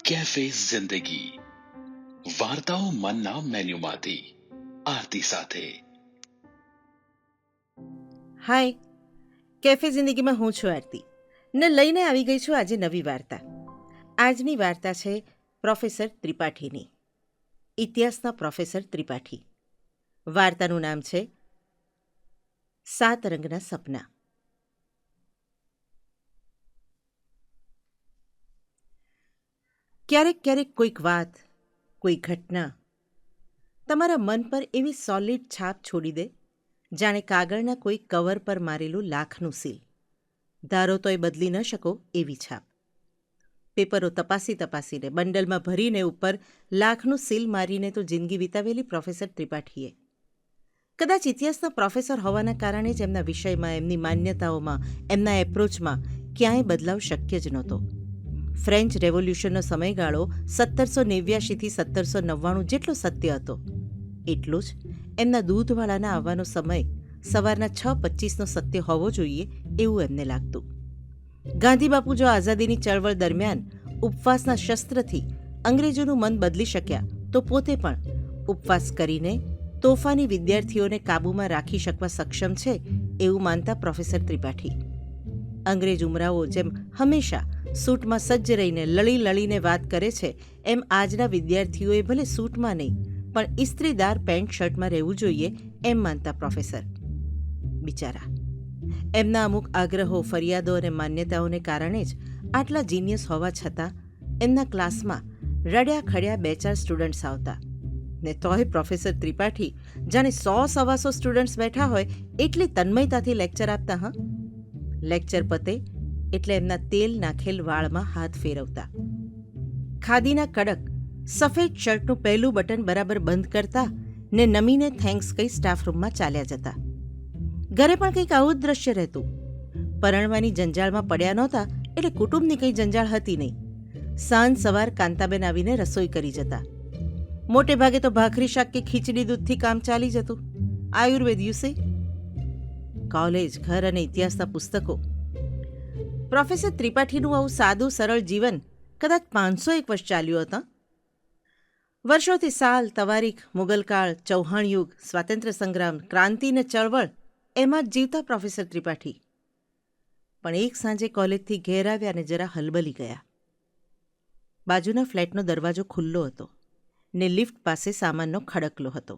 Cafe જિંદગી વાર્તાઓ મનના મેન્યુમાંથી આરતી સાથે. હાય, કેફે જિંદગીમાં હું છું આરતી ને લઈને આવી ગઈ છું આજે નવી વાર્તા. આજની વાર્તા છે પ્રોફેસર ત્રિપાઠીની, ઇતિહાસના પ્રોફેસર ત્રિપાઠી. વાર્તાનું નામ છે 7 રંગના સપના. ક્યારેક ક્યારેક કોઈક વાત, કોઈ ઘટના તમારા મન પર એવી સોલિડ છાપ છોડી દે જાણે કાગળના કોઈ કવર પર મારેલું લાખનું સીલ. ધારો તોય બદલી ન શકો એવી છાપ. પેપરો તપાસીને બંડલમાં ભરીને ઉપર લાખનું સીલ મારીને તો જિંદગી વિતાવેલી પ્રોફેસર ત્રિપાઠીએ. કદાચ ઇતિહાસના પ્રોફેસર હોવાના કારણે જ એમના વિષયમાં, એમની માન્યતાઓમાં, એમના એપ્રોચમાં ક્યાંય બદલાવ શક્ય જ નહોતો. ફ્રેન્ચ રેવોલ્યુશનનો સમયગાળો 1789થી 1799 જેટલો સત્ય હતો, એટલું જ એમના દૂધવાળાના આવવાનો સમય સવારના 6:25નો સત્ય હોવો જોઈએ એવું એમને લાગતું. ગાંધીબાપુ જો આઝાદીની ચળવળ દરમિયાન ઉપવાસના શસ્ત્રથી અંગ્રેજોનું મન બદલી શક્યા તો પોતે પણ ઉપવાસ કરીને તોફાની વિદ્યાર્થીઓને કાબૂમાં રાખી શકવા સક્ષમ છે એવું માનતા પ્રોફેસર ત્રિપાઠી. અંગ્રેજ ઉમરાઓ જેમ હંમેશા સૂટમાં સજ્જ રહીને લળીને વાત કરે છે, એમ આજના વિદ્યાર્થીઓએ ભલે સૂટમાં નહીં પણ ઇસ્ત્રીદાર પેન્ટ શર્ટમાં રહેવું જોઈએ એમ માનતા પ્રોફેસર. બિચારા, એમના અમુક આગ્રહો, ફરિયાદો અને માન્યતાઓને કારણે જ આટલા જીનિયસ હોવા છતાં એમના ક્લાસમાં રડ્યા ખડ્યા 2-4 સ્ટુડન્ટ્સ આવતા ને તોય પ્રોફેસર ત્રિપાઠી જાણે 100-125 સ્ટુડન્ટ્સ બેઠા હોય એટલી તન્મયતાથી લેક્ચર આપતા. લેક્ચર પતે એટલે એમના તેલ નાખેલ વાળમાં હાથ ફેરવતા, ખાદીના કડક સફેદ શર્ટનું પહેલું બટન બરાબર બંધ કરતા ને નમીને થેન્ક્સ કહી સ્ટાફ રૂમમાં ચાલ્યા જતા. ઘરે પણ કંઈક આવું જ દ્રશ્ય રહેતું. પરણવાની જંજાળમાં પડ્યા નહોતા એટલે કુટુંબની કંઈ જંજાળ હતી નહીં. સાંજ સવાર કાંતાબેન આવીને રસોઈ કરી જતા. મોટે ભાગે તો ભાખરી શાક કે ખીચડી દૂધથી કામ ચાલી જતું. આયુર્વેદ યુસે, કોલેજ, ઘર અને ઇતિહાસના પુસ્તકો. પ્રોફેસર ત્રિપાઠીનું આવું સાદું સરળ જીવન કદાચ 501 વર્ષ ચાલ્યું હતા. વર્ષોથી સાલ, તવારીખ, મુગલકાળ, ચૌહાણ યુગ, સ્વાતંત્ર્ય સંગ્રામ, ક્રાંતિ ને ચળવળ એમાં જ જીવતા પ્રોફેસર ત્રિપાઠી. પણ એક સાંજે કોલેજથી ઘેર આવ્યા ને જરા હલબલી ગયા. બાજુના ફ્લેટનો દરવાજો ખુલ્લો હતો ને લિફ્ટ પાસે સામાનનો ખડકલો હતો.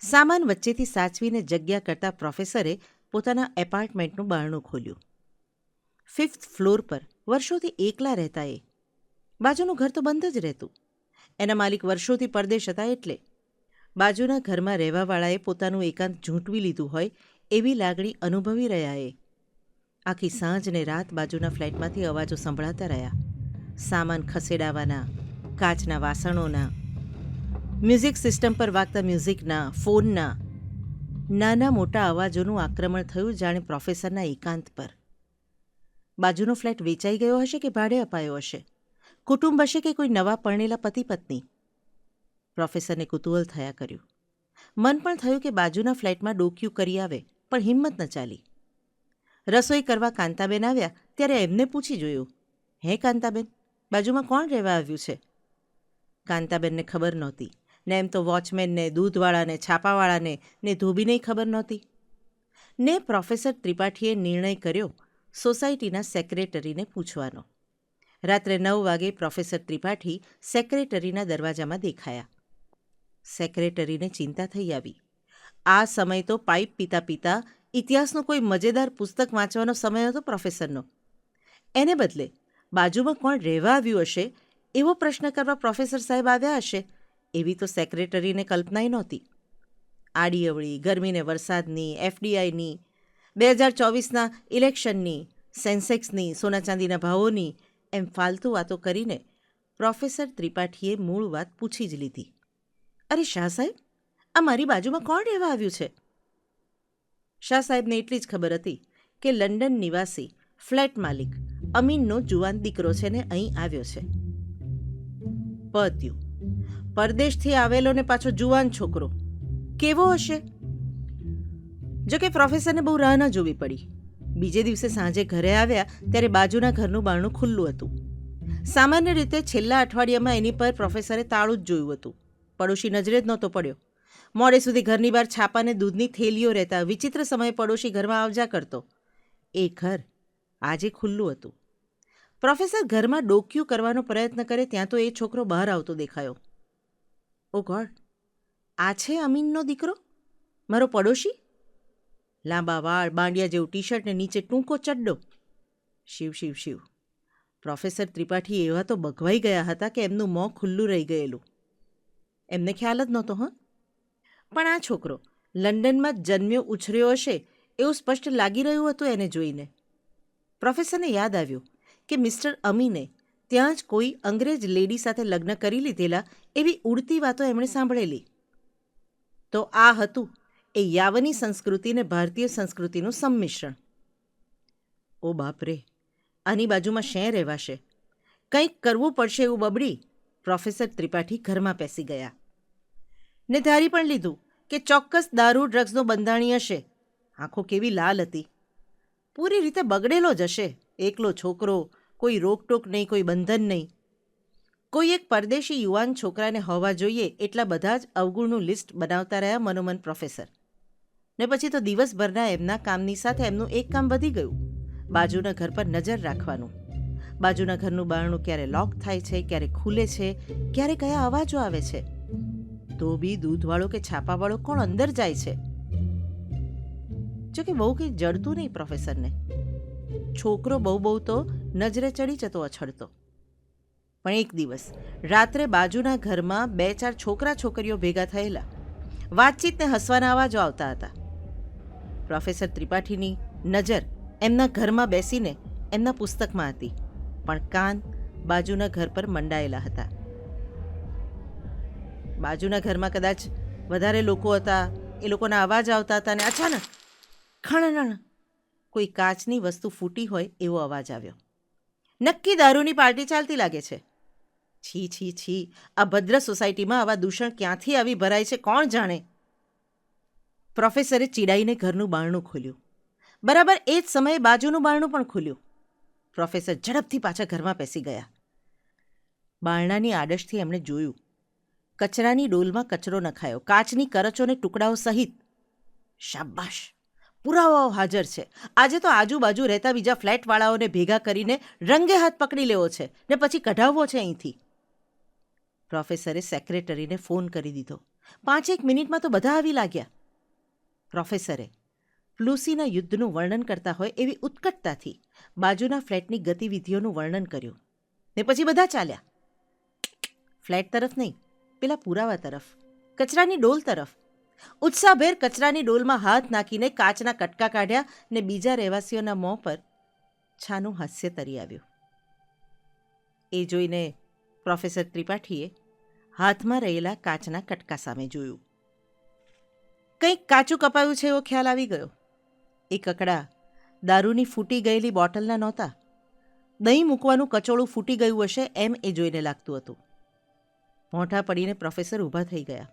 સામાન વચ્ચેથી સાચવીને જગ્યા કરતા પ્રોફેસરે પોતાના એપાર્ટમેન્ટનું બારણું ખોલ્યું. 5th ફ્લોર પર વર્ષોથી એકલા રહેતા એ. બાજુનું ઘર તો બંધ જ રહેતું. એના માલિક વર્ષોથી પરદેશ હતા એટલે બાજુના ઘરમાં રહેવાવાળાએ પોતાનું એકાંત ઝૂંટવી લીધું હોય એવી લાગણી અનુભવી રહ્યા એ. આખી સાંજ ને રાત બાજુના ફ્લેટમાંથી અવાજો સંભળાતા રહ્યા. સામાન ખસેડાવાના, કાચના વાસણોના, મ્યુઝિક સિસ્ટમ પર વાગતા મ્યુઝિકના, ફોનના. નાના મોટા અવાજોનું આક્રમણ થયું જાણે પ્રોફેસરના એકાંત પર. બાજુનો ફ્લેટ વેચાઈ ગયો હશે કે ભાડે અપાયો હશે? કુટુંબ હશે કે કોઈ નવા પરણેલા પતિ પત્ની? પ્રોફેસરને કુતૂહલ થયા કર્યું. મન પણ થયું કે બાજુના ફ્લેટમાં ડોક્યું કરી આવે, પણ હિંમત ન ચાલી. રસોઈ કરવા કાંતાબેન આવ્યા ત્યારે એમને પૂછી જોયું, હે કાંતાબેન, બાજુમાં કોણ રહેવા આવ્યું છે? કાંતાબેનને ખબર નહોતી ને એમ તો વોચમેનને, દૂધવાળાને, છાપાવાળાને ને ધોબીને ખબર નહોતી. ને પ્રોફેસર ત્રિપાઠીએ નિર્ણય કર્યો સોસાયટીના સેક્રેટરીને પૂછવાનો. રાત્રે 9 વાગે પ્રોફેસર ત્રિપાઠી સેક્રેટરીના દરવાજામાં દેખાયા. સેક્રેટરીને ચિંતા થઈ આવી. આ સમય તો પાઇપ પીતા પીતા ઇતિહાસનું કોઈ મજેદાર પુસ્તક વાંચવાનો સમય હતો પ્રોફેસરનો. એને બદલે બાજુમાં કોણ રહેવા આવ્યું હશે એવો પ્રશ્ન કરવા પ્રોફેસર સાહેબ આવ્યા હશે એવી તો સેક્રેટરીને કલ્પનાય નહોતી. આડી અવળી, ગરમીને વરસાદની, FDIની, 2024ના ઇલેક્શનની, સેન્સેક્સની, સોના ચાંદીના ભાવોની એમ ફાલતુ વાતો કરીને પ્રોફેસર ત્રિપાઠીએ મૂળ વાત પૂછી જ લીધી. અરે શાહ સાહેબ, આ મારી બાજુમાં કોણ રહેવા આવ્યું છે? શાહ સાહેબને એટલી જ ખબર હતી કે લંડન નિવાસી ફ્લેટ માલિક અમીનનો જુવાન દીકરો છે ને અહીં આવ્યો છે. પત્યું. પરદેશથી આવેલો ને પાછો જુવાન છોકરો કેવો હશે? જોકે પ્રોફેસરને બહુ રાહ ન જોવી પડી. બીજે દિવસે સાંજે ઘરે આવ્યા ત્યારે બાજુના ઘરનું બારણું ખુલ્લું હતું. સામાન્ય રીતે છેલ્લા અઠવાડિયામાં એની પર પ્રોફેસરે તાળું જ જોયું હતું. પડોશી નજરે જ નહોતો પડ્યો. મોડે સુધી ઘરની બહાર છાપાને દૂધની થેલીઓ રહેતા વિચિત્ર સમયે પડોશી ઘરમાં આવજા કરતો. એ ઘર આજે ખુલ્લું હતું. પ્રોફેસર ઘરમાં ડોક્યું કરવાનો પ્રયત્ન કરે ત્યાં તો એ છોકરો બહાર આવતો દેખાયો. ઓ ગોડ, આ છે અમીનનો દીકરો, મારો પડોશી? લાંબા વાળ, બાંડિયા જેવું ટી શર્ટ ને નીચે ટૂંકો ચડ્ડો. શિવ શિવ શિવ! પ્રોફેસર ત્રિપાઠી એવા તો બગવાઈ ગયા હતા કે એમનું મોં ખુલ્લું રહી ગયેલું. એમને ખ્યાલ જ નહોતો. પણ આ છોકરો લંડનમાં જ જન્મ્યો ઉછર્યો હશે એવું સ્પષ્ટ લાગી રહ્યું હતું એને જોઈને. પ્રોફેસરને યાદ આવ્યું કે મિસ્ટર અમીને ત્યાં જ કોઈ અંગ્રેજ લેડી સાથે લગ્ન કરી લીધેલા એવી ઉડતી વાતો એમણે સાંભળેલી. તો આ હતું એ યાવની સંસ્કૃતિ ને ભારતીય સંસ્કૃતિનું સંમિશ્રણ. ઓ બાપરે, આની બાજુમાં શેં રહેવાશે? કંઈક કરવું પડશે એવું બબડી પ્રોફેસર ત્રિપાઠી ઘરમાં પેસી ગયા. ને ધારી પણ લીધું કે ચોક્કસ દારૂ ડ્રગ્સનો બંધાણી હશે. આંખો કેવી લાલ હતી! પૂરી રીતે બગડેલો જ હશે. એકલો છોકરો, કોઈ રોકટોક નહીં, કોઈ બંધન નહીં. કોઈ એક પરદેશી યુવાન છોકરાને હોવા જોઈએ એટલા બધા જ અવગુણનું લિસ્ટ બનાવતા રહ્યા મનોમન પ્રોફેસર. ને પછી તો દિવસભરના એમના કામની સાથે એમનું એક કામ વધી ગયું, બાજુના ઘર પર નજર રાખવાનું. બાજુના ઘરનું બારણું ક્યારે લોક થાય છે, ક્યારે ખુલે છે, ક્યારે કયા અવાજો આવે છે. તો બી દૂધવાળો કે છાપાવાળો કોણ અંદર જાય છે? જોકે બહુ કંઈ જડતું નહીં પ્રોફેસરને. છોકરો બહુ તો નજરે ચડી જતો અછડતો. પણ એક દિવસ રાત્રે બાજુના ઘરમાં 2-4 છોકરા છોકરીઓ ભેગા થયેલા. વાતચીતને હસવાના અવાજો આવતા હતા. પ્રોફેસર ત્રિપાઠીની નજર એમના ઘરમાં બેસીને એમના પુસ્તકમાં હતી, પણ કાન બાજુના ઘર પર મંડાયેલા હતા. બાજુના ઘરમાં કદાચ વધારે લોકો હતા, એ લોકોના અવાજ આવતા હતા, અને અચાનક ખણણ કોઈ કાચની વસ્તુ ફૂટી હોય એવો અવાજ આવ્યો. નક્કી દારૂની પાર્ટી ચાલતી લાગે છે. છી છી છી! આ ભદ્ર સોસાયટીમાં આવા દૂષણ ક્યાંથી આવી ભરાય છે કોણ જાણે? પ્રોફેસરે ચીડાઈને ઘરનું બારણું ખોલ્યું. બરાબર એ જ સમયે બાજુનું બારણું પણ ખુલ્યું. પ્રોફેસર ઝડપથી પાછા ઘરમાં પેસી ગયા. બારણાની આડશથી એમણે જોયું, કચરાની ડોલમાં કચરો નખાયો, કાચની કરચોને ટુકડાઓ સહિત. શાબાશ! પુરાવાઓ હાજર છે. આજે તો આજુબાજુ રહેતા બીજા ફ્લેટવાળાઓને ભેગા કરીને રંગે હાથ પકડી લેવો છે ને પછી કઢાવવો છે અહીંથી. પ્રોફેસરે સેક્રેટરીને ફોન કરી દીધો. 5-1 મિનિટમાં તો બધા આવી લાગ્યા. પ્રોફેસરે પ્લુસીના યુદ્ધનું વર્ણન કરતા હોય એવી ઉત્કટતાથી બાજુના ફ્લેટની ગતિવિધિઓનું વર્ણન કર્યું. ને પછી બધા ચાલ્યા. ફ્લેટ તરફ નહીં, પેલા પુરાવા તરફ, કચરાની ડોલ તરફ. ઉત્સાહભેર કચરાની ડોલમાં હાથ નાખીને કાચના કટકા કાઢ્યા ને બીજા રહેવાસીઓના મોં પર છાનું હાસ્ય તરી આવ્યું. એ જોઈને પ્રોફેસર ત્રિપાઠીએ હાથમાં રહેલા કાચના કટકા સામે જોયું. કંઈક કાચું કપાયું છે એવો ખ્યાલ આવી ગયો. એ કકડા દારૂની ફૂટી ગયેલી બોટલના નહોતા. દહીં મૂકવાનું કચોળું ફૂટી ગયું હશે એમ એ જોઈને લાગતું હતું. મોઢા પડીને પ્રોફેસર ઊભા થઈ ગયા.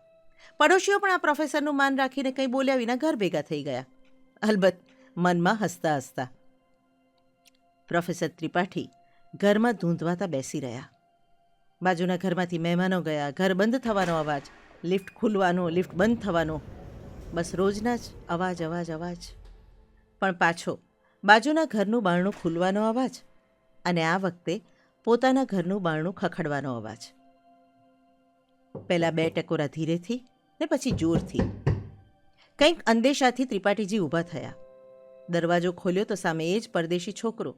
પડોશીઓ પણ આ પ્રોફેસરનું માન રાખીને કંઈ બોલ્યા વિના ઘર ભેગા થઈ ગયા, અલબત્ત મનમાં હસતા હસતા. પ્રોફેસર ત્રિપાઠી ઘરમાં ધૂંધવાતા બેસી રહ્યા. બાજુના ઘરમાંથી મહેમાનો ગયા, ઘર બંધ થવાનો અવાજ, લિફ્ટ ખુલવાનો, લિફ્ટ બંધ થવાનો, બસ રોજના જ અવાજ અવાજ અવાજ. પણ પાછો બાજુના ઘરનું બારણું ખુલવાનો અવાજ, અને આ વખતે પોતાના ઘરનું બારણું ખખડવાનો અવાજ. પહેલાં 2 ટકોરા ધીરેથી ને પછી જોરથી. કંઈક અંદેશાથી ત્રિપાઠીજી ઊભા થયા. દરવાજો ખોલ્યો તો સામે એ જ પરદેશી છોકરો,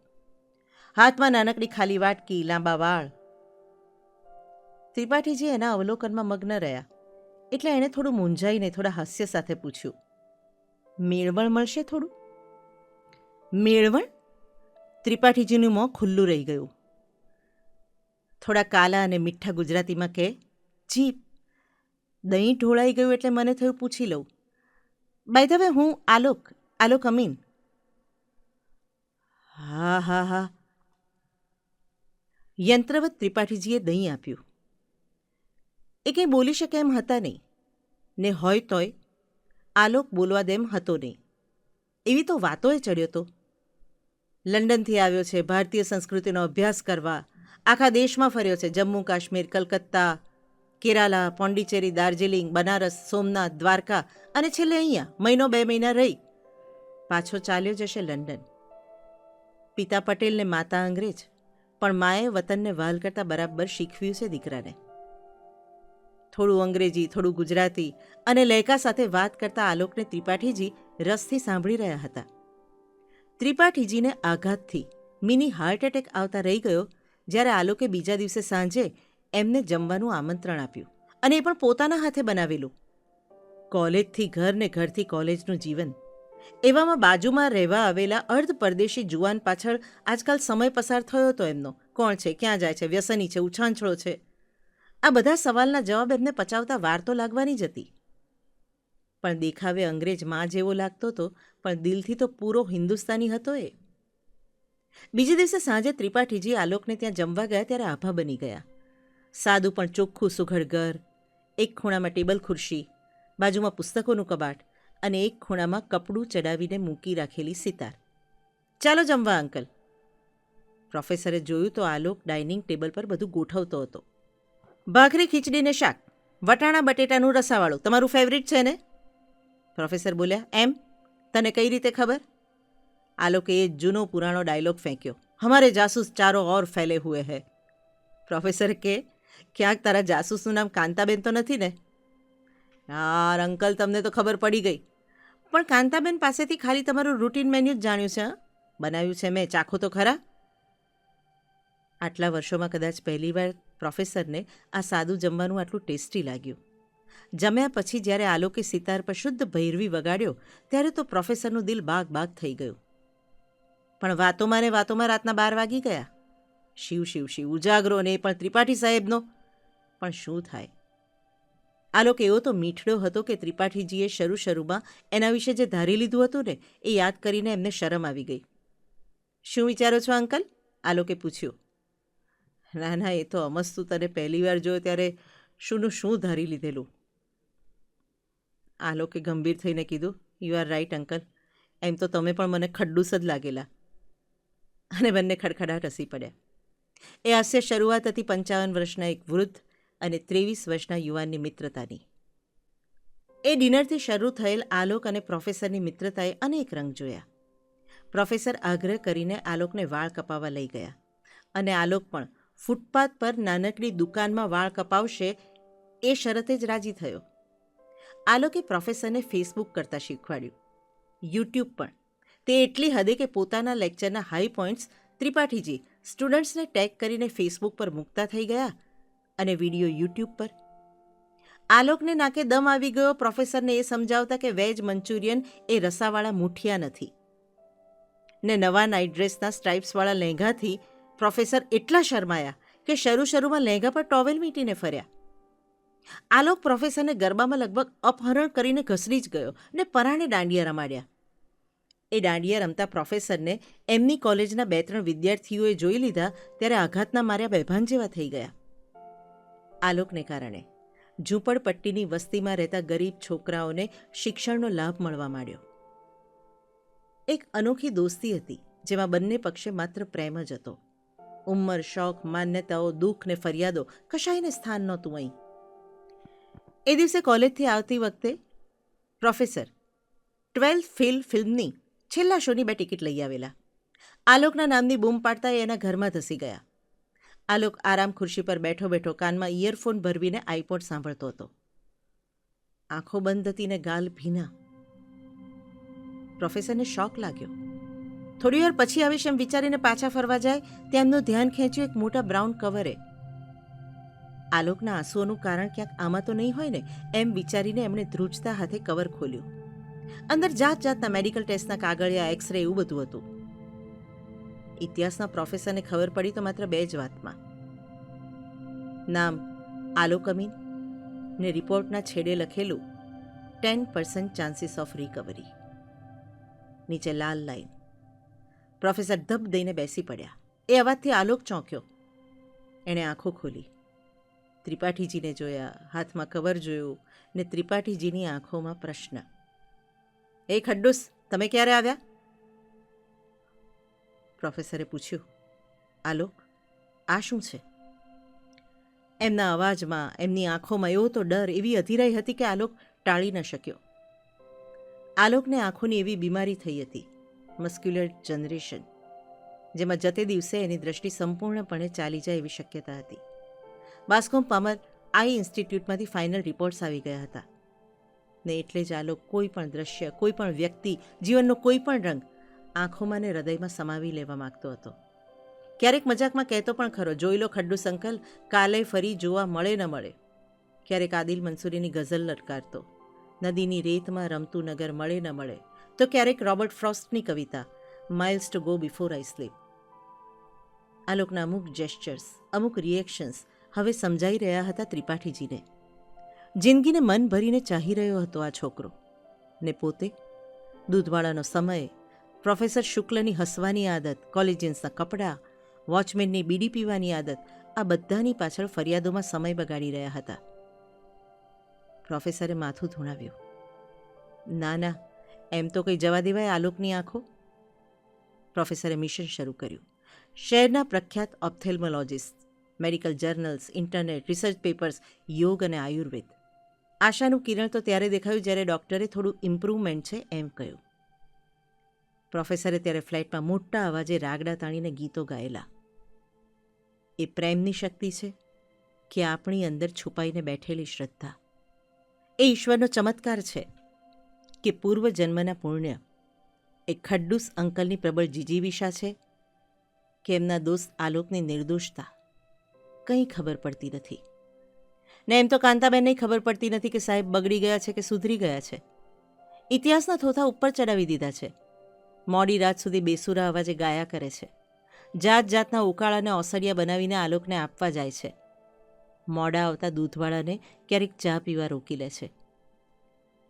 હાથમાં નાનકડી ખાલી વાટકી, લાંબા વાળ. ત્રિપાઠીજી એના અવલોકનમાં મગ્ન રહ્યા એટલે એણે થોડું મૂંઝાઈને થોડા હાસ્ય સાથે પૂછ્યું, મેળવણ મળશે થોડું? મેળવણ? ત્રિપાઠીજીનું મોં ખુલ્લું રહી ગયું. થોડા કાલા અને મીઠા ગુજરાતીમાં કહે, જી, દહીં ઢોળાઈ ગયું એટલે મને થયું પૂછી લઉં. બાય ધ વે, હું આલોક અમીન. હા હા હા. યંત્રવત ત્રિપાઠીજીએ દહીં આપ્યું. એ કંઈ બોલી શકે એમ હતા નહીં, ને હોય તોય આલોક બોલવા દેમ હતો નહીં. એવી તો વાતોએ ચડ્યો તો. લંડનથી આવ્યો છે ભારતીય સંસ્કૃતિનો અભ્યાસ કરવા, આખા દેશમાં ફર્યો છે. જમ્મુ કાશ્મીર, કલકત્તા, કેરાલા, પોંડિચેરી, દાર્જિલિંગ, બનારસ, સોમનાથ, દ્વારકા અને છેલ્લે અહીંયા મહિનો 2 મહિના રહી પાછો ચાલ્યો જશે લંડન. પિતા પટેલ ને માતા અંગ્રેજ, પણ માએ વતનને વહાલ કરતાં બરાબર શીખવ્યું છે દીકરાને. થોડું અંગ્રેજી, થોડું ગુજરાતી અને લહેકા સાથે વાત કરતા આલોકને ત્રિપાઠીજી રસથી સાંભળી રહ્યા હતા. ત્રિપાઠીજીને આઘાતથી મિની હાર્ટ એટેક આવતા રહી ગયો જ્યારે આલોકે બીજા દિવસે સાંજે એમને જમવાનું આમંત્રણ આપ્યું, અને એ પણ પોતાના હાથે બનાવેલું. કોલેજથી ઘર ને ઘરથી કોલેજનું જીવન, એવામાં બાજુમાં રહેવા આવેલા અર્ધ પરદેશી જુવાન પાછળ આજકાલ સમય પસાર થયો હતો એમનો. કોણ છે, ક્યાં જાય છે, વ્યસની છે, ઉછાંછળો છે, આ બધા સવાલના જવાબ એમને પચાવતા વાર તો લાગવાની જ હતી. પણ દેખાવે અંગ્રેજ માં જેવો લાગતો હતો, પણ દિલથી તો પૂરો હિન્દુસ્તાની હતો એ. બીજે દિવસે સાંજે ત્રિપાઠીજી આલોકને ત્યાં જમવા ગયા ત્યારે આભા બની ગયા. સાદું પણ ચોખ્ખું સુઘડ ઘર, એક ખૂણામાં ટેબલ ખુરશી, બાજુમાં પુસ્તકોનું કબાટ અને એક ખૂણામાં કપડું ચડાવીને મૂકી રાખેલી સિતાર. ચાલો જમવા અંકલ. પ્રોફેસરે જોયું તો આલોક ડાઇનિંગ ટેબલ પર બધું ગોઠવતો હતો. ભાખરી, ખીચડીને શાક, વટાણા બટેટાનું રસાવાળું તમારું ફેવરિટ છે ને? પ્રોફેસર બોલ્યા. એમ? તને કઈ રીતે ખબર? આલોકે એ જૂનો પુરાણો ડાયલોગ ફેંક્યો. હમારે જાસૂસ ચારો ઓર ફેલે હુએ હૈ. પ્રોફેસર કે, ક્યાંક તારા જાસૂસનું નામ કાંતાબેન તો નથી ને? યાર અંકલ, તમને તો ખબર પડી ગઈ. પણ કાંતાબેન પાસેથી ખાલી તમારું રૂટીન મેન્યુ જ જાણ્યું છે. બનાવ્યું છે મેં, ચાખો તો ખરા. આટલા વર્ષોમાં કદાચ પહેલીવાર પ્રોફેસરને આ સાદું જમવાનું આટલું ટેસ્ટી લાગ્યું. જમ્યા પછી જ્યારે આલોકે સિતાર પર શુદ્ધ ભૈરવી વગાડ્યો ત્યારે તો પ્રોફેસરનું દિલ બાગ બાગ થઈ ગયું. પણ વાતોમાં ને વાતોમાં રાતના 12 વાગી ગયા. શિવ શિવ શિવ, ઉજાગરો ને એ પણ ત્રિપાઠી સાહેબનો. પણ શું થાય? આલોક એવો તો મીઠડો હતો કે ત્રિપાઠીજીએ શરૂમાં એના વિશે જે ધારી લીધું હતું ને એ યાદ કરીને એમને શરમ આવી ગઈ. શું વિચારો છો અંકલ? આલોકે પૂછ્યું. ના ના, એ તો અમસ્તું તને પહેલીવાર જોયો ત્યારે શુંનું શું ધારી લીધેલું. આલોકે ગંભીર થઈને કીધું. યુ આર રાઈટ અંકલ, એમ તો તમે પણ મને ખડ્ડુસ જ લાગેલા. અને બંને ખડખડાટ હસી પડ્યા. એ હાસ્ય શરૂઆત હતી 55 વર્ષના એક વૃદ્ધ અને 23 વર્ષના યુવાનની મિત્રતાની. એ ડિનરથી શરૂ થયેલ આલોક અને પ્રોફેસરની મિત્રતાએ અનેક રંગ જોયા. પ્રોફેસર આગ્રહ કરીને આલોકને વાળ કપાવવા લઈ ગયા, અને આલોક પણ ફૂટપાથ પર નાનકડી દુકાનમાં વાળ કપાવશે એ શરતે જ રાજી થયો. આલોકે પ્રોફેસરને ફેસબુક કરતાં શીખવાડ્યું, યુટ્યુબ પણ. તે એટલી હદે કે પોતાના લેક્ચરના હાઈ પોઈન્ટ્સ ત્રિપાઠીજી સ્ટુડન્ટ્સને ટેગ કરીને ફેસબુક પર મૂકતા થઈ ગયા અને વિડીયો યુટ્યુબ પર. આલોકને નાકે દમ આવી ગયો પ્રોફેસરને એ સમજાવતા કે વેજ મંચુરિયન એ રસાવાળા મૂઠિયા નથી. ને નવા નાઇટ ડ્રેસના સ્ટ્રાઇપ્સવાળા લહેંગાથી પ્રોફેસર એટલા શરમાયા કે શરૂમાં લહેંગા પર ટોવેલ મીટીને ફર્યા. આલોક પ્રોફેસરને ગરબામાં લગભગ અપહરણ કરીને ઘસડી જ ગયો ને પરાણે દાંડિયા રમાડ્યા. એ દાંડિયા રમતા પ્રોફેસરને એમની કોલેજના 2-3 વિદ્યાર્થીઓએ જોઈ લીધા ત્યારે આઘાતના માર્યા બેભાન જેવા થઈ ગયા. આલોકને કારણે ઝૂંપડપટ્ટીની વસ્તીમાં રહેતા ગરીબ છોકરાઓને શિક્ષણનો લાભ મળવા માંડ્યો. એક અનોખી દોસ્તી હતી જેમાં બંને પક્ષે માત્ર પ્રેમ જ હતો. ઉંમર, શોખ, માન્યતાઓ, દુઃખ ને ફરિયાદો કશાયને સ્થાન નહોતું અહીં. એ દિવસે કોલેજથી આવતી વખતે પ્રોફેસર 12th ફેલ ફિલ્મની છેલ્લા શોની 2 ટિકિટ લઈ આવેલા. આલોકના નામની બૂમ પાડતા એ એના ઘરમાં ધસી ગયા. આલોક આરામ ખુરશી પર બેઠો બેઠો કાનમાં ઇયરફોન ભરવીને આઈપોડ સાંભળતો હતો. આંખો બંધ હતી ને ગાલ ભીના. પ્રોફેસરને શોક લાગ્યો. થોડી વાર પછી આવીશ એમ વિચારીને પાછા ફરવા જાય ત્યાં એમનું ધ્યાન ખેંચ્યું એક મોટા બ્રાઉન કવરે. આલોકના આંસુઓનું કારણ ક્યાંક આમાં તો નહીં હોય ને એમ વિચારીને એમણે ધ્રુજતા હાથે કવર ખોલ્યું. અંદર જાત જાતના મેડિકલ ટેસ્ટના કાગળિયા, એક્સરે એવું બધું હતું. ઇતિહાસના પ્રોફેસરને ખબર પડી તો માત્ર 2 જ વાતમાં. નામ આલોક અમીન ને રિપોર્ટના છેડે લખેલું 10% ચાન્સીસ ઓફ રિકવરી. નીચે લાલ લાઈન. પ્રોફેસર ધબ દઈને બેસી પડ્યા. એ અવાજથી આલોક ચોંક્યો. એણે આંખો ખોલી. ત્રિપાઠીજીને જોયા, હાથમાં કવર જોયું ને ત્રિપાઠીજીની આંખોમાં પ્રશ્ન. એ ખડ્ડુસ, તમે ક્યારે આવ્યા? પ્રોફેસરે પૂછ્યું. આલોક, આ શું છે? એમના અવાજમાં, એમની આંખોમાં એવો તો ડર, એવી અધીરાઈ હતી કે આલોક ટાળી ન શક્યો. આલોકને આંખોની એવી બીમારી થઈ હતી, મસ્ક્યુલર જનરેશન, જેમાં જતે દિવસે એની દ્રષ્ટિ સંપૂર્ણપણે ચાલી જાય એવી શક્યતા હતી. બાસ્કોમ પામર આઈ ઇન્સ્ટિટ્યૂટમાંથી ફાઇનલ રિપોર્ટ્સ આવી ગયા હતા ને એટલે જ આલોક કોઈ પણ દ્રશ્ય, કોઈ પણ વ્યક્તિ, જીવનનો કોઈ પણ રંગ આંખોમાં ને હૃદયમાં સમાવી લેવા માગતો હતો. ક્યારેક મજાકમાં કહેતો પણ ખરો, જોઈ લો ખડ્ડુસ અંકલ, કાલે ફરી જોવા મળે ન મળે. ક્યારેક આદિલ મંસૂરીની ગઝલ લટકારતો, નદીની રેતમાં રમતું નગર મળે ન મળે. તો ક્યારેક રોબર્ટ ફ્રોસ્ટની કવિતા, miles to go before I sleep. આલોકના અમુક જેસ્ચર્સ, અમુક રિએક્શન્સ હવે સમજાઈ રહ્યા હતા ત્રિપાઠીજીને. જિંદગીને મન ભરીને ચાહી રહ્યો હતો આ છોકરો, ને પોતે દૂધવાળાનો સમય, પ્રોફેસર શુક્લની હસવાની આદત, કોલેજિયન્સના કપડાં, વોચમેનની બીડી પીવાની આદત, આ બધાની પાછળ ફરિયાદોમાં સમય બગાડી રહ્યા હતા. પ્રોફેસરે માથું ધુણાવ્યું. ના ના, એમ તો કંઈ જવા દેવાય આલોકની આંખો. પ્રોફેસરે મિશન શરૂ કર્યું. શહેરના પ્રખ્યાત ophthalmologist, medical journals, internet, research papers, yoga અને આયુર્વેદ. આશાનું કિરણ તો ત્યારે દેખાયું જ્યારે ડૉક્ટરે થોડું ઇમ્પ્રુવમેન્ટ છે એમ કહ્યું. પ્રોફેસરે ત્યારે ફ્લેટમાં મોટા અવાજે રાગડા તાણીને ગીતો ગાયેલા. એ પ્રેમની શક્તિ છે કે આપણી અંદર છુપાઈને બેઠેલી શ્રદ્ધા? એ ઈશ્વરનો ચમત્કાર છે કે પૂર્વજન્મના પુણ્ય? એ ખડ્ડુસ અંકલની પ્રબળ જીજીવિષા છે કે એમના દોસ્ત આલોકની નિર્દોષતા? કંઈ ખબર પડતી નથી. ને એમ તો કાંતાબેનને ખબર પડતી નથી કે સાહેબ બગડી ગયા છે કે સુધરી ગયા છે. ઇતિહાસના થોથા ઉપર ચડાવી દીધા છે. મોડી રાત સુધી બેસુરા અવાજે ગાયા કરે છે. જાત જાતના ઉકાળાને ઓસડિયા બનાવીને આલોકને આપવા જાય છે. મોડા આવતા દૂધવાળાને ક્યારેક ચા પીવા રોકી લે છે.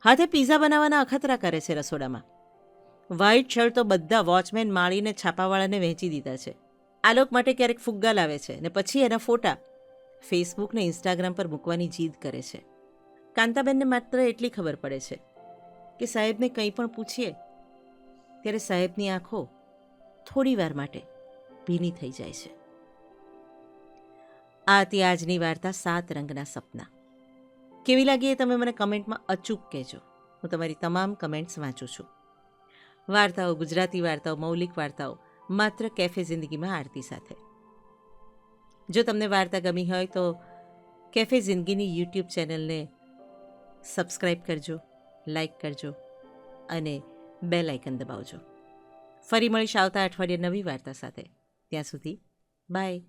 હાથે પીઝા બનાવવાના અખતરા કરે છે રસોડામાં. વ્હાઇટ શર્ટ તો બધા વોચમેન માળીને છાપાવાળાને વહેંચી દીધા છે. આલોક માટે ક્યારેક ફુગ્ગા લાવે છે ને પછી એના ફોટા ફેસબુક ને ઇન્સ્ટાગ્રામ પર મૂકવાની જીદ કરે છે. કાંતાબેનને માત્ર એટલી ખબર પડે છે કે સાહેબને કંઈ પણ પૂછીએ ત્યારે સાહેબની આંખો થોડી વાર માટે ભીની થઈ જાય છે. આ હતી આજની વાર્તા 7 રંગના સપના. કેવી લાગી એ તમે મને કમેન્ટમાં અચૂક કહેજો. હું તમારી તમામ કમેન્ટ્સ વાંચું છું. વાર્તાઓ, ગુજરાતી વાર્તાઓ, મૌલિક વાર્તાઓ માત્ર કેફે જિંદગીમાં આરતી સાથે. જો તમને વાર્તા ગમી હોય તો કેફે જિંદગીની યુટ્યુબ ચેનલને સબસ્ક્રાઈબ કરજો, લાઈક કરજો અને બેલ આઇકન દબાવજો. ફરી મળીશ આવતા અઠવાડિયે નવી વાર્તા સાથે. ત્યાં સુધી બાય.